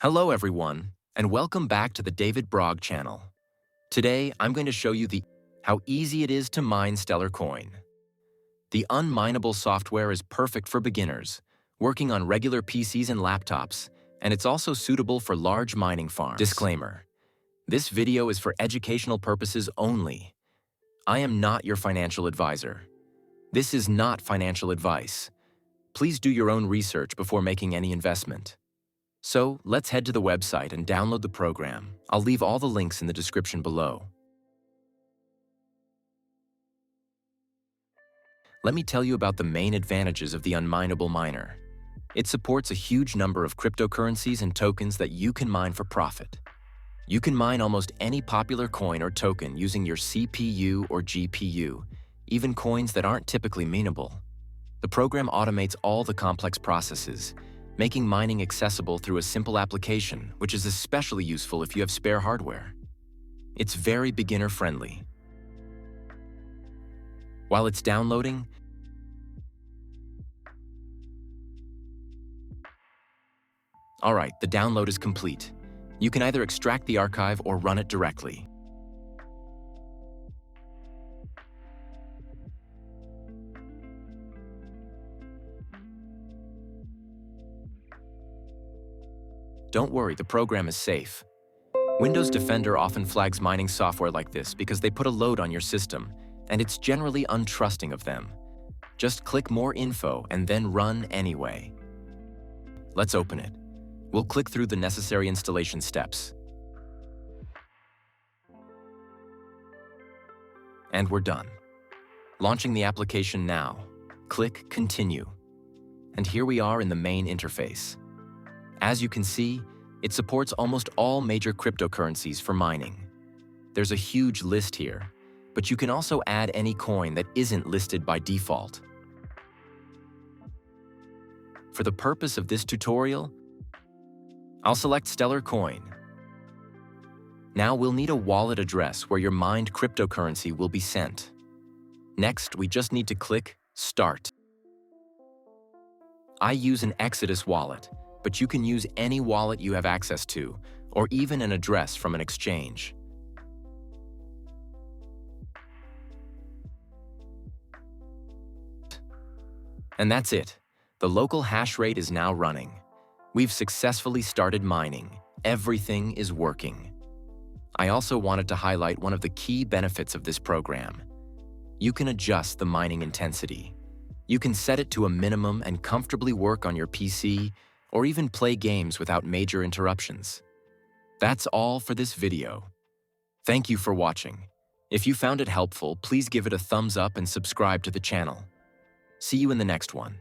Hello everyone, and welcome back to the David Brog channel. Today, I'm going to show you how easy it is to mine Stellar Coin. The Unmineable software is perfect for beginners, working on regular PCs and laptops, and it's also suitable for large mining farms. Disclaimer: this video is for educational purposes only. I am not your financial advisor. This is not financial advice. Please do your own research before making any investment. So, let's head to the website and download the program. I'll leave all the links in the description below. Let me tell you about the main advantages of the Unmineable miner. It supports a huge number of cryptocurrencies and tokens that you can mine for profit. You can mine almost any popular coin or token using your CPU or GPU, even coins that aren't typically mineable. The program automates all the complex processes, making mining accessible through a simple application, which is especially useful if you have spare hardware. It's very beginner-friendly. While it's downloading, alright, the download is complete. You can either extract the archive or run it directly. Don't worry, the program is safe. Windows Defender often flags mining software like this because they put a load on your system, and it's generally untrusting of them. Just click More Info and then run anyway. Let's open it. We'll click through the necessary installation steps. And we're done. Launching the application now. Click Continue. And here we are in the main interface. As you can see, it supports almost all major cryptocurrencies for mining. There's a huge list here, but you can also add any coin that isn't listed by default. For the purpose of this tutorial, I'll select Stellar Coin. Now we'll need a wallet address where your mined cryptocurrency will be sent. Next, we just need to click Start. I use an Exodus wallet, but you can use any wallet you have access to, or even an address from an exchange. And that's it. The local hash rate is now running. We've successfully started mining. Everything is working. I also wanted to highlight one of the key benefits of this program. You can adjust the mining intensity. You can set it to a minimum and comfortably work on your PC, or even play games without major interruptions. That's all for this video. Thank you for watching. If you found it helpful, please give it a thumbs up and subscribe to the channel. See you in the next one.